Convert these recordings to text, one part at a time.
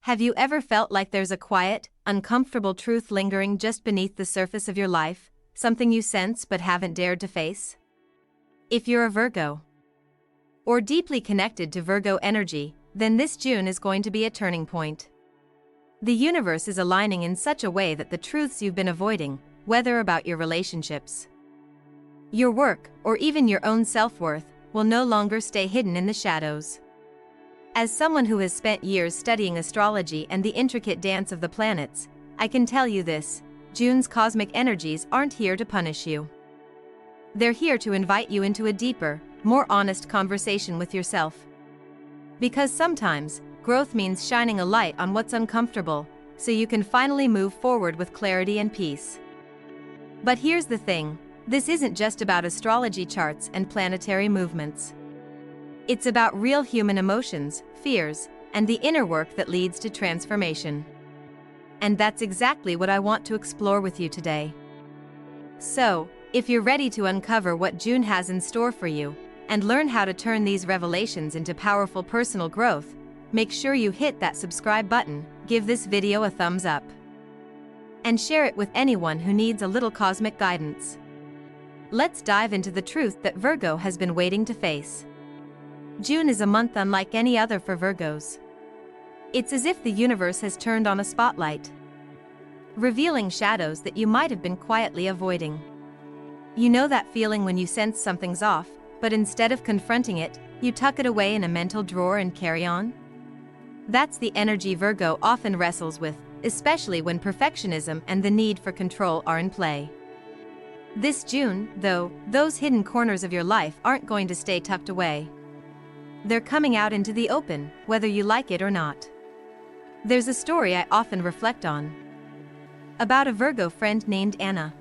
Have you ever felt like there's a quiet, uncomfortable truth lingering just beneath the surface of your life, something you sense but haven't dared to face? If you're a Virgo, or deeply connected to Virgo energy, then this June is going to be a turning point. The universe is aligning in such a way that the truths you've been avoiding, whether about your relationships, your work, or even your own self-worth, will no longer stay hidden in the shadows. As someone who has spent years studying astrology and the intricate dance of the planets, I can tell you this: June's cosmic energies aren't here to punish you. They're here to invite you into a deeper, more honest conversation with yourself. Because sometimes, growth means shining a light on what's uncomfortable, so you can finally move forward with clarity and peace. But here's the thing: this isn't just about astrology charts and planetary movements. It's about real human emotions, fears, and the inner work that leads to transformation. And that's exactly what I want to explore with you today. So, if you're ready to uncover what June has in store for you, and learn how to turn these revelations into powerful personal growth, make sure you hit that subscribe button, give this video a thumbs up, and share it with anyone who needs a little cosmic guidance. Let's dive into the truth that Virgo has been waiting to face. June is a month unlike any other for Virgos. It's as if the universe has turned on a spotlight, revealing shadows that you might have been quietly avoiding. You know that feeling when you sense something's off, but instead of confronting it, you tuck it away in a mental drawer and carry on? That's the energy Virgo often wrestles with, especially when perfectionism and the need for control are in play. This June, though, those hidden corners of your life aren't going to stay tucked away. They're coming out into the open, whether you like it or not. There's a story I often reflect on, about a Virgo friend named Anna.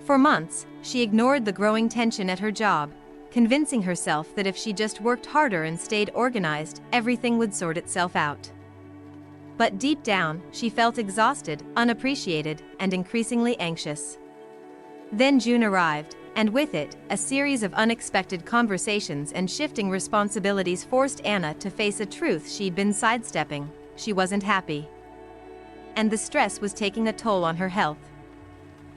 For months, she ignored the growing tension at her job, convincing herself that if she just worked harder and stayed organized, everything would sort itself out. But deep down, she felt exhausted, unappreciated, and increasingly anxious. Then June arrived, and with it, a series of unexpected conversations and shifting responsibilities forced Anna to face a truth she'd been sidestepping: she wasn't happy. And the stress was taking a toll on her health.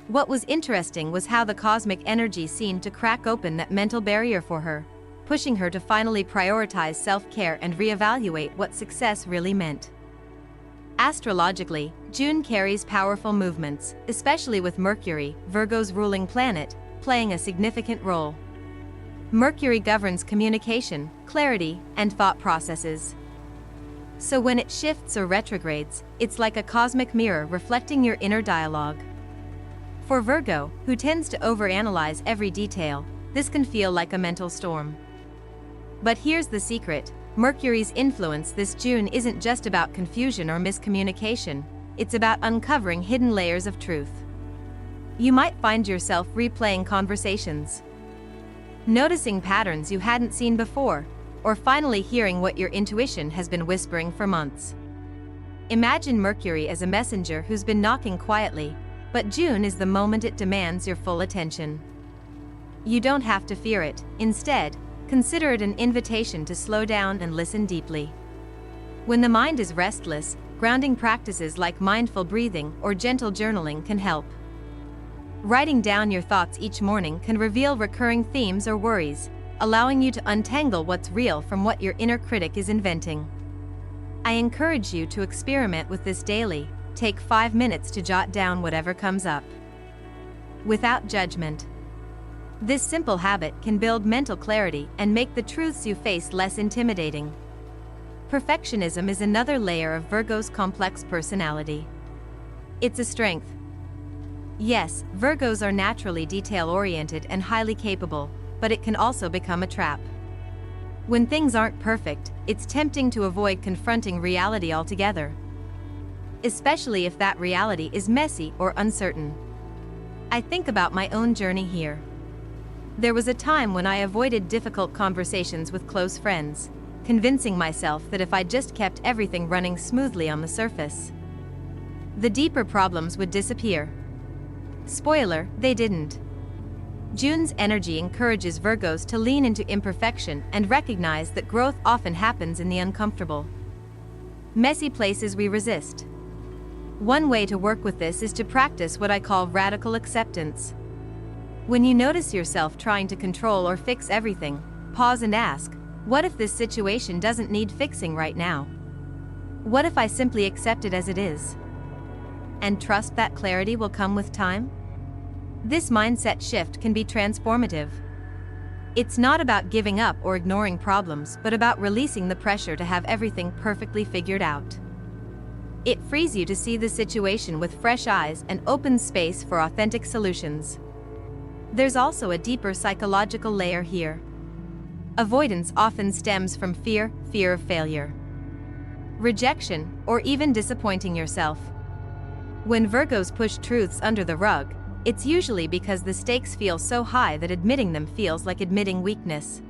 What was interesting was how the cosmic energy seemed to crack open that mental barrier for her, pushing her to finally prioritize self-care and reevaluate what success really meant. Astrologically, June carries powerful movements, especially with Mercury, Virgo's ruling planet, playing a significant role. Mercury governs communication, clarity, and thought processes. So when it shifts or retrogrades, it's like a cosmic mirror reflecting your inner dialogue. For Virgo, who tends to overanalyze every detail, this can feel like a mental storm. But here's the secret: Mercury's influence this June isn't just about confusion or miscommunication, it's about uncovering hidden layers of truth. You might find yourself replaying conversations, noticing patterns you hadn't seen before, or finally hearing what your intuition has been whispering for months. Imagine Mercury as a messenger who's been knocking quietly, but June is the moment it demands your full attention. You don't have to fear it; instead, consider it an invitation to slow down and listen deeply. When the mind is restless, grounding practices like mindful breathing or gentle journaling can help. Writing down your thoughts each morning can reveal recurring themes or worries, allowing you to untangle what's real from what your inner critic is inventing. I encourage you to experiment with this daily. Take 5 minutes to jot down whatever comes up, without judgment. This simple habit can build mental clarity and make the truths you face less intimidating. Perfectionism is another layer of Virgo's complex personality. It's a strength. Yes, Virgos are naturally detail-oriented and highly capable, but it can also become a trap. When things aren't perfect, it's tempting to avoid confronting reality altogether, especially if that reality is messy or uncertain. I think about my own journey here. There was a time when I avoided difficult conversations with close friends, convincing myself that if I just kept everything running smoothly on the surface, the deeper problems would disappear. Spoiler, they didn't. June's energy encourages Virgos to lean into imperfection and recognize that growth often happens in the uncomfortable. Messy places we resist. One way to work with this is to practice what I call radical acceptance. When you notice yourself trying to control or fix everything, pause and ask, what if this situation doesn't need fixing right now? What if I simply accept it as it is? And trust that clarity will come with time? This mindset shift can be transformative. It's not about giving up or ignoring problems, but about releasing the pressure to have everything perfectly figured out. It frees you to see the situation with fresh eyes and opens space for authentic solutions. There's also a deeper psychological layer here. Avoidance often stems from fear of failure, rejection, or even disappointing yourself. When Virgos push truths under the rug, it's usually because the stakes feel so high that admitting them feels like admitting weakness.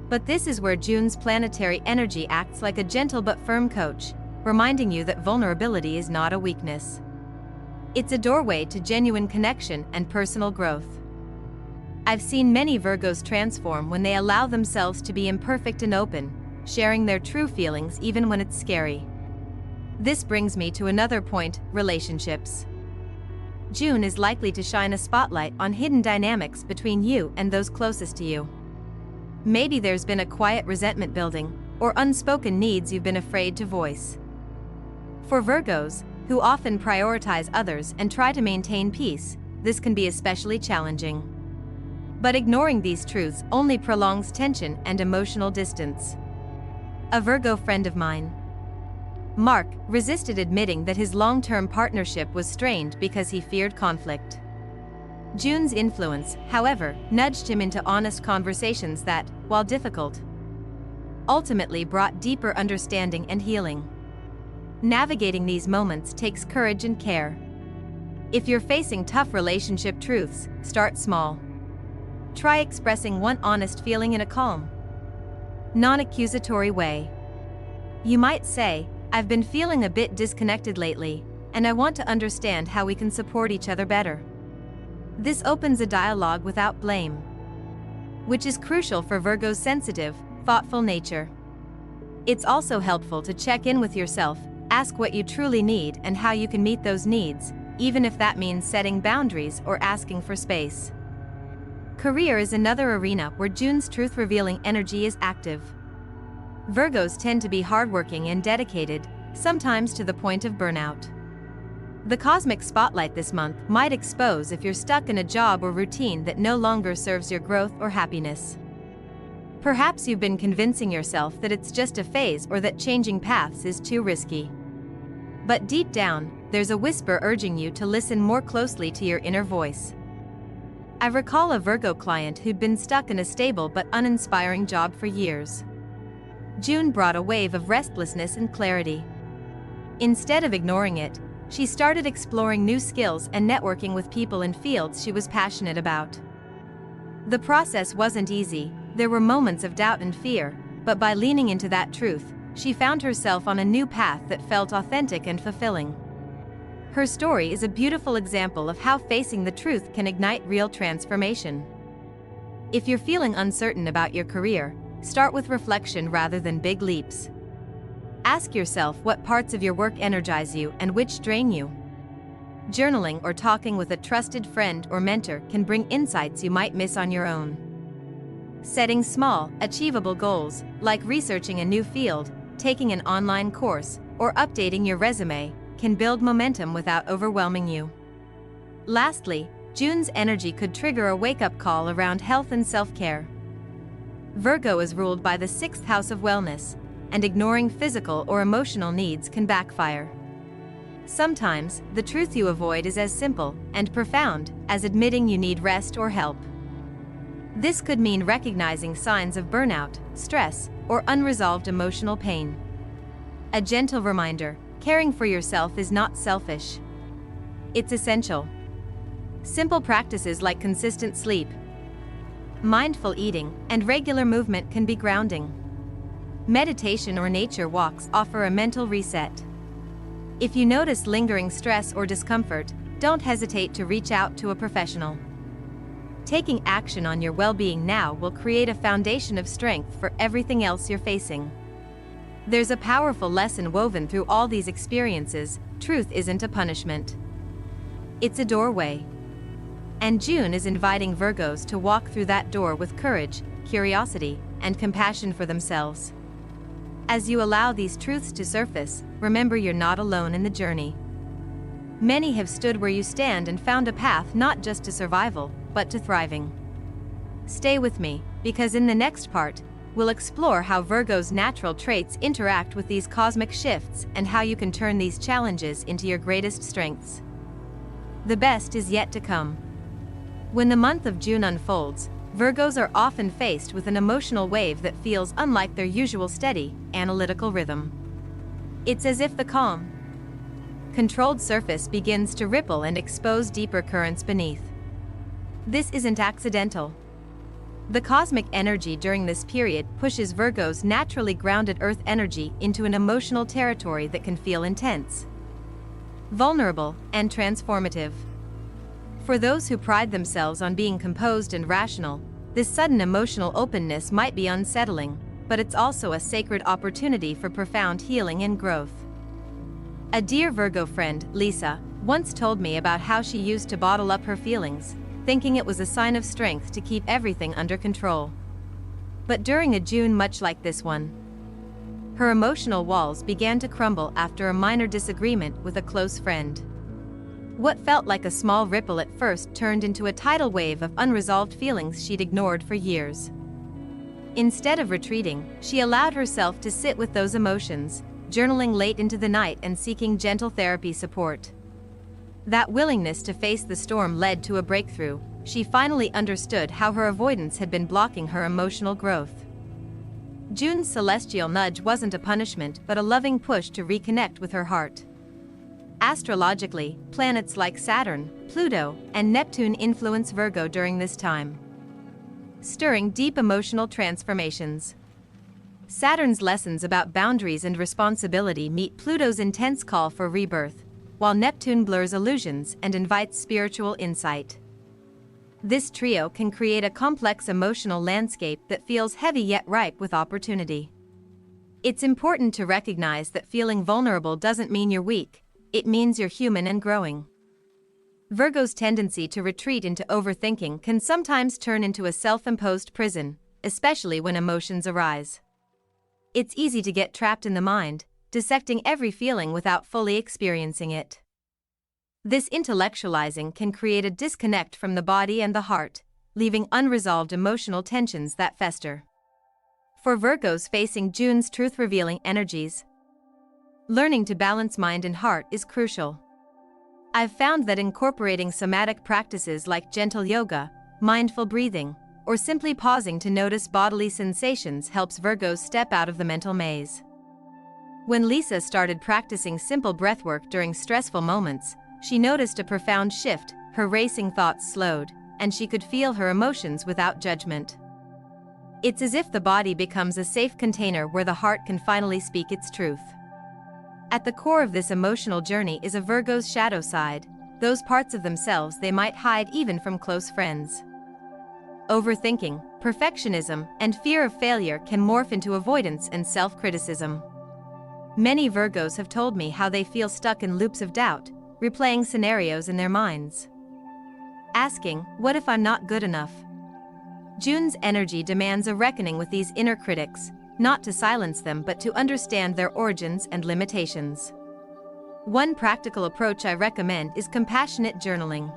But this is where June's planetary energy acts like a gentle but firm coach, reminding you that vulnerability is not a weakness. It's a doorway to genuine connection and personal growth. I've seen many Virgos transform when they allow themselves to be imperfect and open, sharing their true feelings even when it's scary. This brings me to another point: relationships. June is likely to shine a spotlight on hidden dynamics between you and those closest to you. Maybe there's been a quiet resentment building, or unspoken needs you've been afraid to voice. For Virgos, who often prioritize others and try to maintain peace, this can be especially challenging. But ignoring these truths only prolongs tension and emotional distance. A Virgo friend of mine, Mark, resisted admitting that his long-term partnership was strained because he feared conflict. June's influence, however, nudged him into honest conversations that, while difficult, ultimately brought deeper understanding and healing. Navigating these moments takes courage and care. If you're facing tough relationship truths, start small. Try expressing one honest feeling in a calm, non-accusatory way. You might say, "I've been feeling a bit disconnected lately, and I want to understand how we can support each other better." This opens a dialogue without blame, which is crucial for Virgo's sensitive, thoughtful nature. It's also helpful to check in with yourself, ask what you truly need and how you can meet those needs, even if that means setting boundaries or asking for space. Career is another arena where June's truth-revealing energy is active. Virgos tend to be hardworking and dedicated, sometimes to the point of burnout. The cosmic spotlight this month might expose if you're stuck in a job or routine that no longer serves your growth or happiness. Perhaps you've been convincing yourself that it's just a phase or that changing paths is too risky. But deep down, there's a whisper urging you to listen more closely to your inner voice. I recall a Virgo client who'd been stuck in a stable but uninspiring job for years. June brought a wave of restlessness and clarity. Instead of ignoring it, she started exploring new skills and networking with people in fields she was passionate about. The process wasn't easy, there were moments of doubt and fear, but by leaning into that truth, she found herself on a new path that felt authentic and fulfilling. Her story is a beautiful example of how facing the truth can ignite real transformation. If you're feeling uncertain about your career, start with reflection rather than big leaps. Ask yourself what parts of your work energize you and which drain you. Journaling or talking with a trusted friend or mentor can bring insights you might miss on your own. Setting small, achievable goals, like researching a new field, taking an online course, or updating your resume, can build momentum without overwhelming you. Lastly, June's energy could trigger a wake-up call around health and self-care. Virgo is ruled by the 6th house of wellness, and ignoring physical or emotional needs can backfire. Sometimes, the truth you avoid is as simple and profound as admitting you need rest or help. This could mean recognizing signs of burnout, stress, or unresolved emotional pain. A gentle reminder: caring for yourself is not selfish. It's essential. Simple practices like consistent sleep, mindful eating, and regular movement can be grounding. Meditation or nature walks offer a mental reset. If you notice lingering stress or discomfort, don't hesitate to reach out to a professional. Taking action on your well-being now will create a foundation of strength for everything else you're facing. There's a powerful lesson woven through all these experiences: truth isn't a punishment. It's a doorway. And June is inviting Virgos to walk through that door with courage, curiosity, and compassion for themselves. As you allow these truths to surface, remember you're not alone in the journey. Many have stood where you stand and found a path not just to survival, but to thriving. Stay with me, because in the next part, we'll explore how Virgo's natural traits interact with these cosmic shifts and how you can turn these challenges into your greatest strengths. The best is yet to come. When the month of June unfolds, Virgos are often faced with an emotional wave that feels unlike their usual steady, analytical rhythm. It's as if the calm, controlled surface begins to ripple and expose deeper currents beneath. This isn't accidental. The cosmic energy during this period pushes Virgo's naturally grounded Earth energy into an emotional territory that can feel intense, vulnerable, and transformative. For those who pride themselves on being composed and rational, this sudden emotional openness might be unsettling, but it's also a sacred opportunity for profound healing and growth. A dear Virgo friend, Lisa, once told me about how she used to bottle up her feelings, thinking it was a sign of strength to keep everything under control. But during a June much like this one, her emotional walls began to crumble after a minor disagreement with a close friend. What felt like a small ripple at first turned into a tidal wave of unresolved feelings she'd ignored for years. Instead of retreating, she allowed herself to sit with those emotions, journaling late into the night and seeking gentle therapy support. That willingness to face the storm led to a breakthrough. She finally understood how her avoidance had been blocking her emotional growth. June's celestial nudge wasn't a punishment but a loving push to reconnect with her heart. Astrologically, planets like Saturn, Pluto, and Neptune influence Virgo during this time, stirring deep emotional transformations. Saturn's lessons about boundaries and responsibility meet Pluto's intense call for rebirth, while Neptune blurs illusions and invites spiritual insight. This trio can create a complex emotional landscape that feels heavy yet ripe with opportunity. It's important to recognize that feeling vulnerable doesn't mean you're weak. It means you're human and growing. Virgo's tendency to retreat into overthinking can sometimes turn into a self-imposed prison, especially when emotions arise. It's easy to get trapped in the mind, dissecting every feeling without fully experiencing it. This intellectualizing can create a disconnect from the body and the heart, leaving unresolved emotional tensions that fester. For Virgos facing June's truth-revealing energies, learning to balance mind and heart is crucial. I've found that incorporating somatic practices like gentle yoga, mindful breathing, or simply pausing to notice bodily sensations helps Virgos step out of the mental maze. When Lisa started practicing simple breathwork during stressful moments, she noticed a profound shift. Her racing thoughts slowed, and she could feel her emotions without judgment. It's as if the body becomes a safe container where the heart can finally speak its truth. At the core of this emotional journey is a Virgo's shadow side, those parts of themselves they might hide even from close friends. Overthinking, perfectionism, and fear of failure can morph into avoidance and self-criticism. Many Virgos have told me how they feel stuck in loops of doubt, replaying scenarios in their minds, asking, "What if I'm not good enough?" June's energy demands a reckoning with these inner critics, not to silence them but to understand their origins and limitations. One practical approach I recommend is compassionate journaling.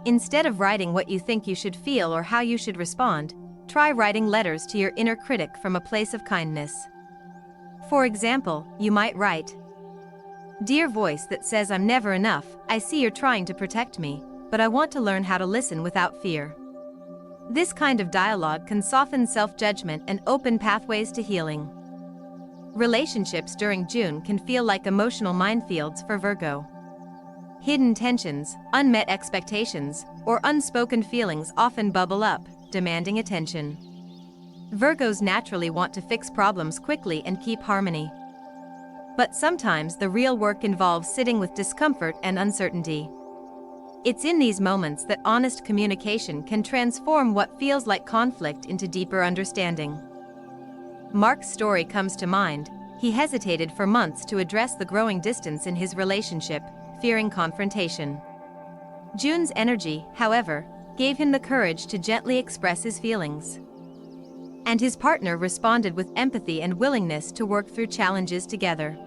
Instead of writing what you think you should feel or how you should respond, try writing letters to your inner critic from a place of kindness. For example, you might write, "Dear voice that says I'm never enough, I see you're trying to protect me, but I want to learn how to listen without fear." This kind of dialogue can soften self-judgment and open pathways to healing. Relationships during June can feel like emotional minefields for Virgo. Hidden tensions, unmet expectations, or unspoken feelings often bubble up, demanding attention. Virgos naturally want to fix problems quickly and keep harmony. But sometimes the real work involves sitting with discomfort and uncertainty. It's in these moments that honest communication can transform what feels like conflict into deeper understanding. Mark's story comes to mind. he hesitated for months to address the growing distance in his relationship, fearing confrontation. June's energy, however, gave him the courage to gently express his feelings. And his partner responded with empathy and willingness to work through challenges together.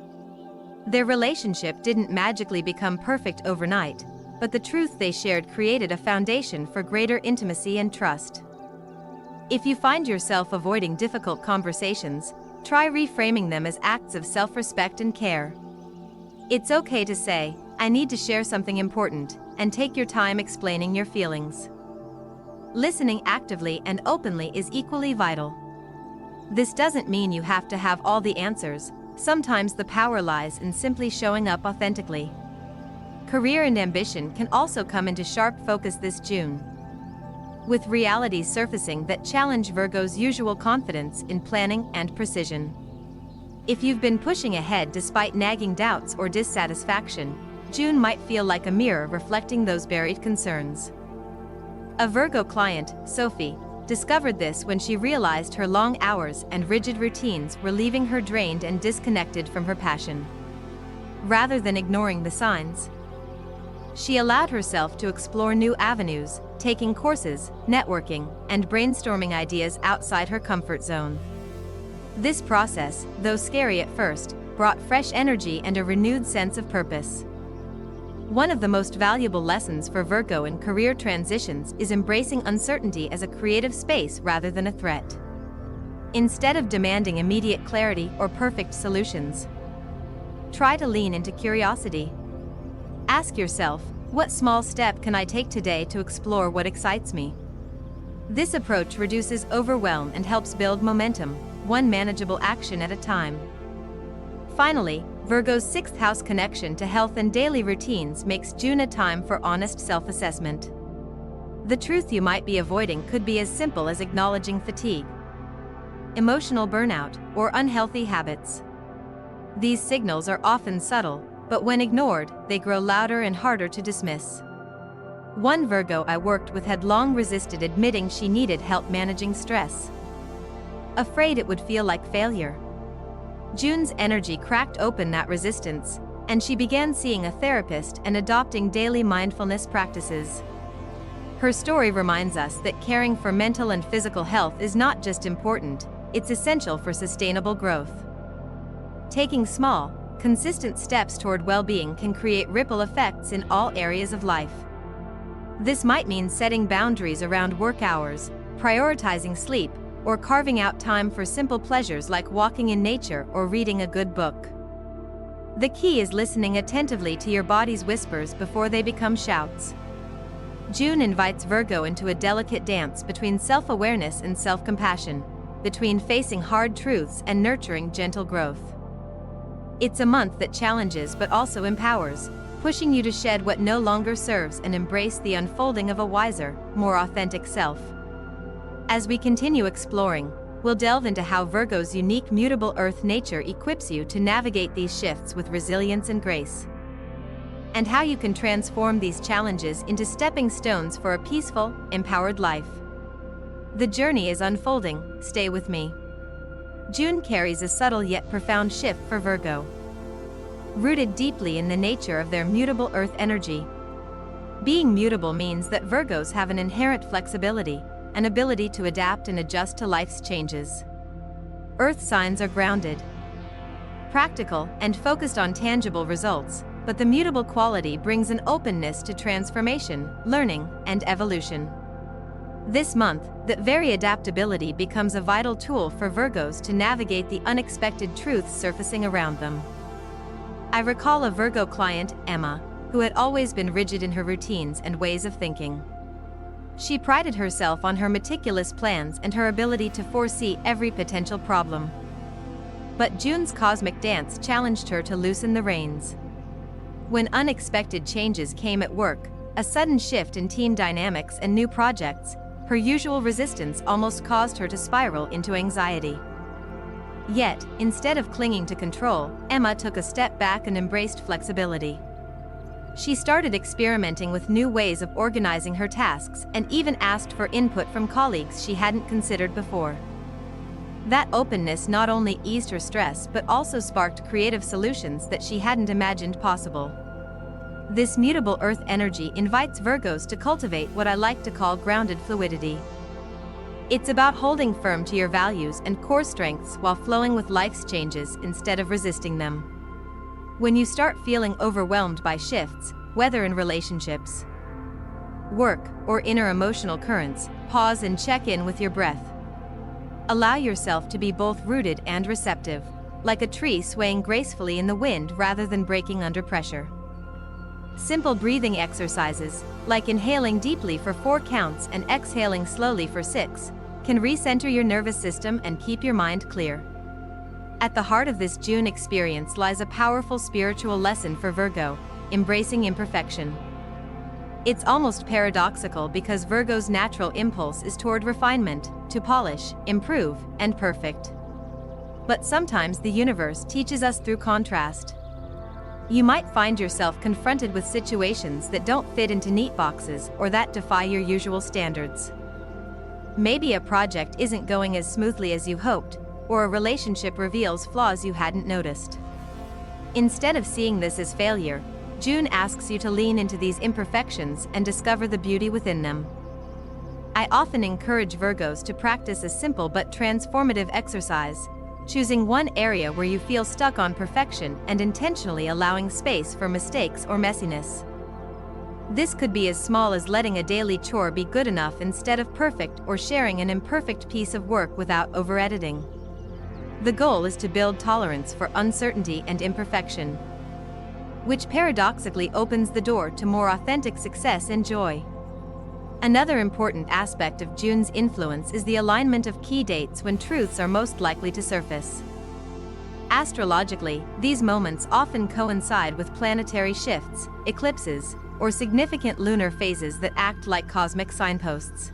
Their relationship didn't magically become perfect overnight, but the truth they shared created a foundation for greater intimacy and trust. If you find yourself avoiding difficult conversations, try reframing them as acts of self-respect and care. It's okay to say, "I need to share something important," and take your time explaining your feelings. Listening actively and openly is equally vital. This doesn't mean you have to have all the answers. Sometimes the power lies in simply showing up authentically. Career and ambition can also come into sharp focus this June, with realities surfacing that challenge Virgo's usual confidence in planning and precision. If you've been pushing ahead despite nagging doubts or dissatisfaction, June might feel like a mirror reflecting those buried concerns. A Virgo client, Sophie, discovered this when she realized her long hours and rigid routines were leaving her drained and disconnected from her passion. Rather than ignoring the signs, she allowed herself to explore new avenues, taking courses, networking, and brainstorming ideas outside her comfort zone. This process, though scary at first, brought fresh energy and a renewed sense of purpose. One of the most valuable lessons for Virgo in career transitions is embracing uncertainty as a creative space rather than a threat. Instead of demanding immediate clarity or perfect solutions, try to lean into curiosity. Ask yourself, what small step can I take today to explore what excites me? This approach reduces overwhelm and helps build momentum, one manageable action at a time. Finally, Virgo's sixth house connection to health and daily routines makes June a time for honest self-assessment. The truth you might be avoiding could be as simple as acknowledging fatigue, emotional burnout, or unhealthy habits. These signals are often subtle, but when ignored, they grow louder and harder to dismiss. One Virgo I worked with had long resisted admitting she needed help managing stress, afraid it would feel like failure. June's energy cracked open that resistance, and she began seeing a therapist and adopting daily mindfulness practices. Her story reminds us that caring for mental and physical health is not just important, it's essential for sustainable growth. Taking small, consistent steps toward well-being can create ripple effects in all areas of life. This might mean setting boundaries around work hours, prioritizing sleep, or carving out time for simple pleasures like walking in nature or reading a good book. The key is listening attentively to your body's whispers before they become shouts. June invites Virgo into a delicate dance between self-awareness and self-compassion, between facing hard truths and nurturing gentle growth. It's a month that challenges but also empowers, pushing you to shed what no longer serves and embrace the unfolding of a wiser, more authentic self. As we continue exploring, we'll delve into how Virgo's unique mutable earth nature equips you to navigate these shifts with resilience and grace, and how you can transform these challenges into stepping stones for a peaceful, empowered life. The journey is unfolding, stay with me. June carries a subtle yet profound shift for Virgo, rooted deeply in the nature of their mutable earth energy. Being mutable means that Virgos have an inherent flexibility, an ability to adapt and adjust to life's changes. Earth signs are grounded, practical, and focused on tangible results, but the mutable quality brings an openness to transformation, learning, and evolution. This month, that very adaptability becomes a vital tool for Virgos to navigate the unexpected truths surfacing around them. I recall a Virgo client, Emma, who had always been rigid in her routines and ways of thinking. She prided herself on her meticulous plans and her ability to foresee every potential problem. But June's cosmic dance challenged her to loosen the reins. When unexpected changes came at work, a sudden shift in team dynamics and new projects, her usual resistance almost caused her to spiral into anxiety. Yet, instead of clinging to control, Emma took a step back and embraced flexibility. She started experimenting with new ways of organizing her tasks and even asked for input from colleagues she hadn't considered before. That openness not only eased her stress but also sparked creative solutions that she hadn't imagined possible. This mutable earth energy invites Virgos to cultivate what I like to call grounded fluidity. It's about holding firm to your values and core strengths while flowing with life's changes instead of resisting them. When you start feeling overwhelmed by shifts, whether in relationships, work, or inner emotional currents, pause and check in with your breath. Allow yourself to be both rooted and receptive, like a tree swaying gracefully in the wind rather than breaking under pressure. Simple breathing exercises, like inhaling deeply for 4 counts and exhaling slowly for 6, can recenter your nervous system and keep your mind clear. At the heart of this June experience lies a powerful spiritual lesson for Virgo: embracing imperfection. It's almost paradoxical because Virgo's natural impulse is toward refinement, to polish, improve, and perfect. But sometimes the universe teaches us through contrast. You might find yourself confronted with situations that don't fit into neat boxes or that defy your usual standards. Maybe a project isn't going as smoothly as you hoped, or a relationship reveals flaws you hadn't noticed. Instead of seeing this as failure, June asks you to lean into these imperfections and discover the beauty within them. I often encourage Virgos to practice a simple but transformative exercise, choosing one area where you feel stuck on perfection and intentionally allowing space for mistakes or messiness. This could be as small as letting a daily chore be good enough instead of perfect, or sharing an imperfect piece of work without over-editing. The goal is to build tolerance for uncertainty and imperfection, which paradoxically opens the door to more authentic success and joy. Another important aspect of June's influence is the alignment of key dates when truths are most likely to surface. Astrologically, these moments often coincide with planetary shifts, eclipses, or significant lunar phases that act like cosmic signposts.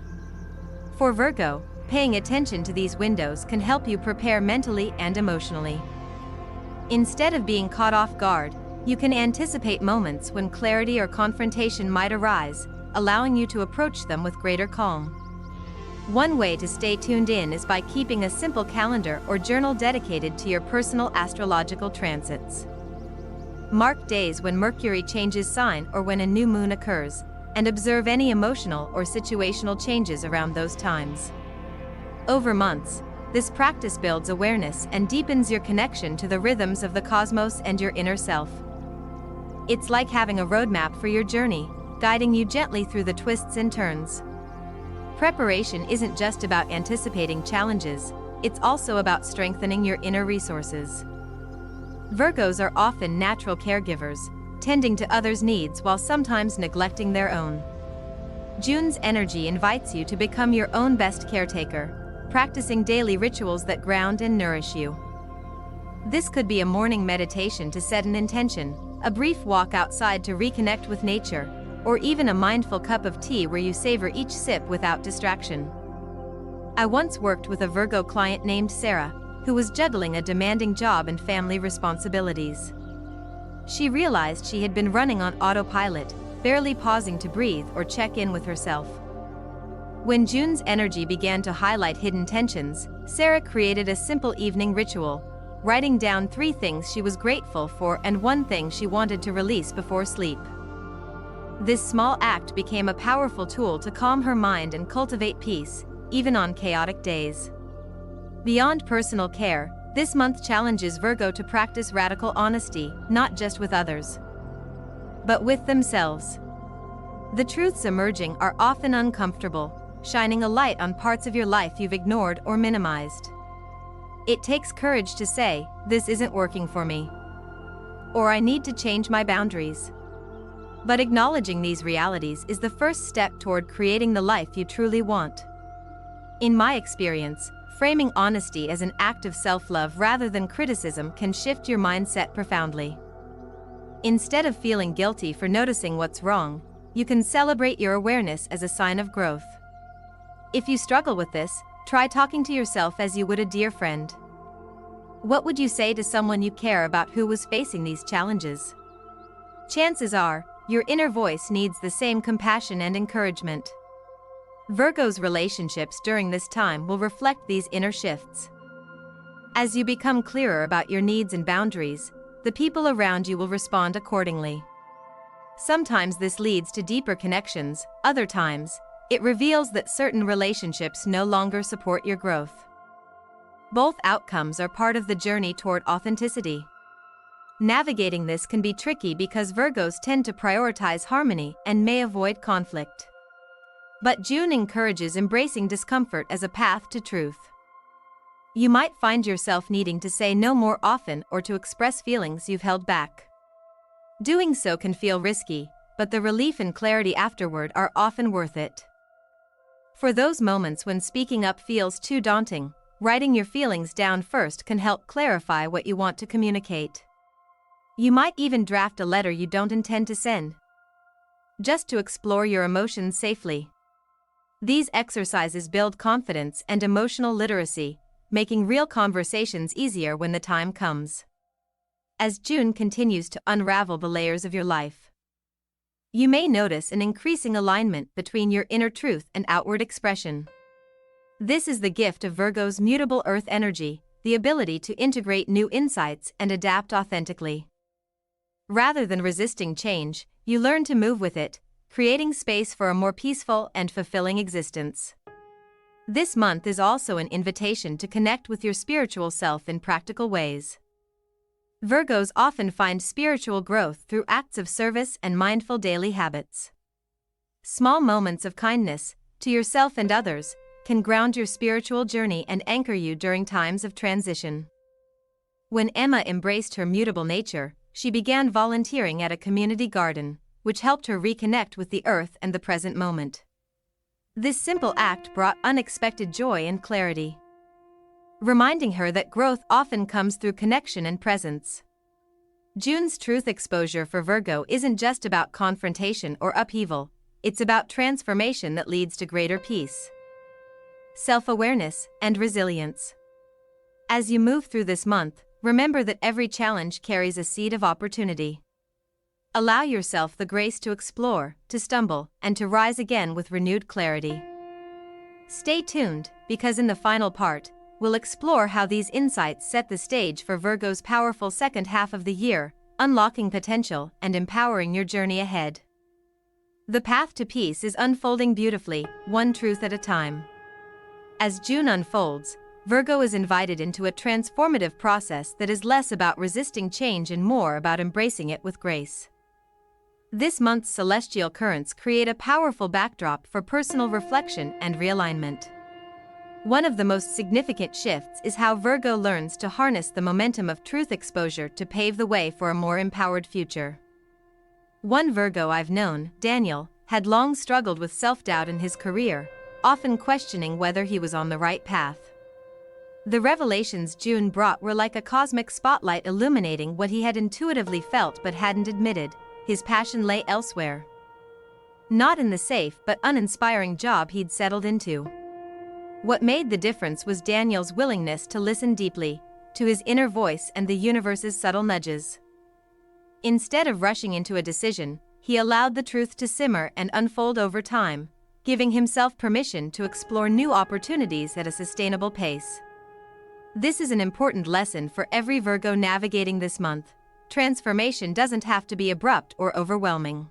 For Virgo, paying attention to these windows can help you prepare mentally and emotionally. Instead of being caught off guard, you can anticipate moments when clarity or confrontation might arise, allowing you to approach them with greater calm. One way to stay tuned in is by keeping a simple calendar or journal dedicated to your personal astrological transits. Mark days when Mercury changes sign or when a new moon occurs, and observe any emotional or situational changes around those times. Over months, this practice builds awareness and deepens your connection to the rhythms of the cosmos and your inner self. It's like having a roadmap for your journey, guiding you gently through the twists and turns. Preparation isn't just about anticipating challenges, it's also about strengthening your inner resources. Virgos are often natural caregivers, tending to others' needs while sometimes neglecting their own. June's energy invites you to become your own best caretaker, practicing daily rituals that ground and nourish you. This could be a morning meditation to set an intention, a brief walk outside to reconnect with nature, or even a mindful cup of tea where you savor each sip without distraction. I once worked with a Virgo client named Sarah, who was juggling a demanding job and family responsibilities. She realized she had been running on autopilot, barely pausing to breathe or check in with herself. When June's energy began to highlight hidden tensions, Sarah created a simple evening ritual, writing down 3 things she was grateful for and 1 thing she wanted to release before sleep. This small act became a powerful tool to calm her mind and cultivate peace, even on chaotic days. Beyond personal care, this month challenges Virgo to practice radical honesty, not just with others, but with themselves. The truths emerging are often uncomfortable, shining a light on parts of your life you've ignored or minimized. It takes courage to say, "This isn't working for me," or "I need to change my boundaries." But acknowledging these realities is the first step toward creating the life you truly want. In my experience, framing honesty as an act of self-love rather than criticism can shift your mindset profoundly. Instead of feeling guilty for noticing what's wrong, you can celebrate your awareness as a sign of growth. If you struggle with this, try talking to yourself as you would a dear friend. What would you say to someone you care about who was facing these challenges? Chances are, your inner voice needs the same compassion and encouragement. Virgo's relationships during this time will reflect these inner shifts. As you become clearer about your needs and boundaries, the people around you will respond accordingly. Sometimes this leads to deeper connections, other times, it reveals that certain relationships no longer support your growth. Both outcomes are part of the journey toward authenticity. Navigating this can be tricky because Virgos tend to prioritize harmony and may avoid conflict. But June encourages embracing discomfort as a path to truth. You might find yourself needing to say no more often or to express feelings you've held back. Doing so can feel risky, but the relief and clarity afterward are often worth it. For those moments when speaking up feels too daunting, writing your feelings down first can help clarify what you want to communicate. You might even draft a letter you don't intend to send, just to explore your emotions safely. These exercises build confidence and emotional literacy, making real conversations easier when the time comes. As June continues to unravel the layers of your life, you may notice an increasing alignment between your inner truth and outward expression. This is the gift of Virgo's mutable earth energy, the ability to integrate new insights and adapt authentically. Rather than resisting change, you learn to move with it, creating space for a more peaceful and fulfilling existence. This month is also an invitation to connect with your spiritual self in practical ways. Virgos often find spiritual growth through acts of service and mindful daily habits. Small moments of kindness, to yourself and others, can ground your spiritual journey and anchor you during times of transition. When Emma embraced her mutable nature, she began volunteering at a community garden, which helped her reconnect with the earth and the present moment. This simple act brought unexpected joy and clarity, reminding her that growth often comes through connection and presence. June's truth exposure for Virgo isn't just about confrontation or upheaval, it's about transformation that leads to greater peace, self-awareness, and resilience. As you move through this month, remember that every challenge carries a seed of opportunity. Allow yourself the grace to explore, to stumble, and to rise again with renewed clarity. Stay tuned, because in the final part, we'll explore how these insights set the stage for Virgo's powerful second half of the year, unlocking potential and empowering your journey ahead. The path to peace is unfolding beautifully, one truth at a time. As June unfolds, Virgo is invited into a transformative process that is less about resisting change and more about embracing it with grace. This month's celestial currents create a powerful backdrop for personal reflection and realignment. One of the most significant shifts is how Virgo learns to harness the momentum of truth exposure to pave the way for a more empowered future. One Virgo I've known, Daniel, had long struggled with self-doubt in his career, often questioning whether he was on the right path. The revelations June brought were like a cosmic spotlight illuminating what he had intuitively felt but hadn't admitted: his passion lay elsewhere. Not in the safe but uninspiring job he'd settled into. What made the difference was Daniel's willingness to listen deeply, to his inner voice and the universe's subtle nudges. Instead of rushing into a decision, he allowed the truth to simmer and unfold over time, giving himself permission to explore new opportunities at a sustainable pace. This is an important lesson for every Virgo navigating this month. Transformation doesn't have to be abrupt or overwhelming.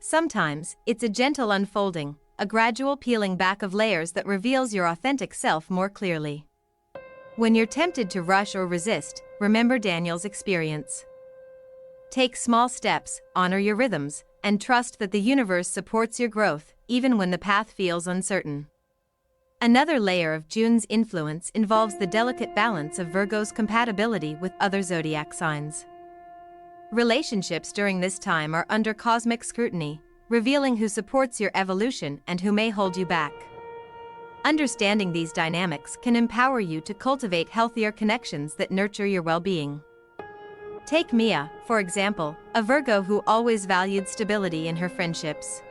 Sometimes, it's a gentle unfolding, a gradual peeling back of layers that reveals your authentic self more clearly. When you're tempted to rush or resist, remember Daniel's experience. Take small steps, honor your rhythms, and trust that the universe supports your growth, even when the path feels uncertain. Another layer of June's influence involves the delicate balance of Virgo's compatibility with other zodiac signs. Relationships during this time are under cosmic scrutiny, revealing who supports your evolution and who may hold you back. Understanding these dynamics can empower you to cultivate healthier connections that nurture your well-being. Take Mia, for example, a Virgo who always valued stability in her friendships.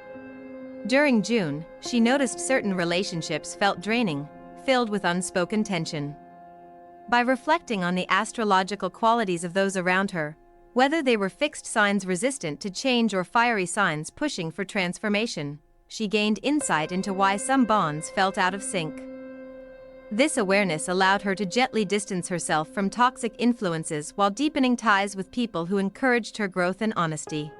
During June, she noticed certain relationships felt draining, filled with unspoken tension. By reflecting on the astrological qualities of those around her, whether they were fixed signs resistant to change or fiery signs pushing for transformation, she gained insight into why some bonds felt out of sync. This awareness allowed her to gently distance herself from toxic influences while deepening ties with people who encouraged her growth and honesty.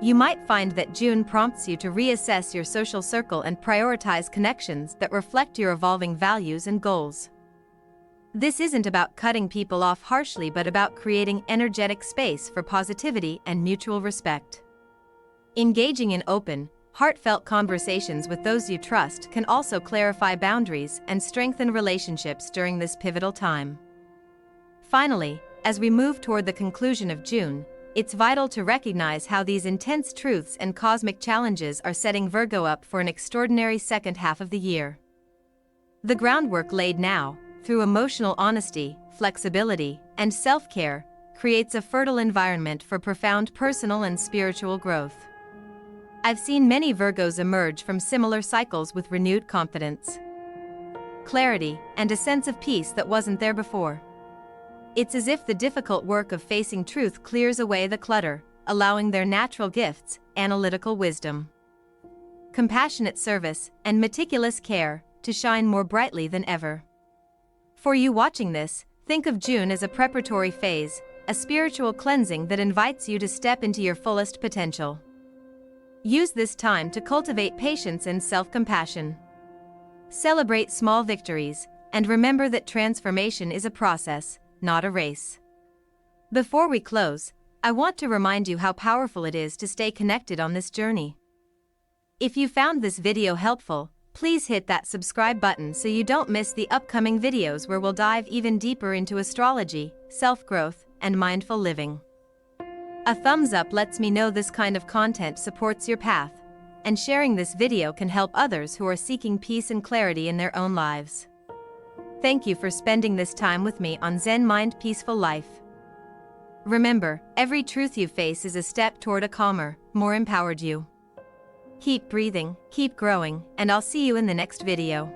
You might find that June prompts you to reassess your social circle and prioritize connections that reflect your evolving values and goals. This isn't about cutting people off harshly but about creating energetic space for positivity and mutual respect. Engaging in open, heartfelt conversations with those you trust can also clarify boundaries and strengthen relationships during this pivotal time. Finally, as we move toward the conclusion of June, it's vital to recognize how these intense truths and cosmic challenges are setting Virgo up for an extraordinary second half of the year. The groundwork laid now, through emotional honesty, flexibility, and self-care, creates a fertile environment for profound personal and spiritual growth. I've seen many Virgos emerge from similar cycles with renewed confidence, clarity, and a sense of peace that wasn't there before. It's as if the difficult work of facing truth clears away the clutter, allowing their natural gifts, analytical wisdom, compassionate service, and meticulous care to shine more brightly than ever. For you watching this, think of June as a preparatory phase, a spiritual cleansing that invites you to step into your fullest potential. Use this time to cultivate patience and self-compassion. Celebrate small victories, and remember that transformation is a process, not a race. Before we close, I want to remind you how powerful it is to stay connected on this journey. If you found this video helpful, please hit that subscribe button so you don't miss the upcoming videos where we'll dive even deeper into astrology, self-growth, and mindful living. A thumbs up lets me know this kind of content supports your path, and sharing this video can help others who are seeking peace and clarity in their own lives. Thank you for spending this time with me on Zen Mind Peaceful Life. Remember, every truth you face is a step toward a calmer, more empowered you. Keep breathing, keep growing, and I'll see you in the next video.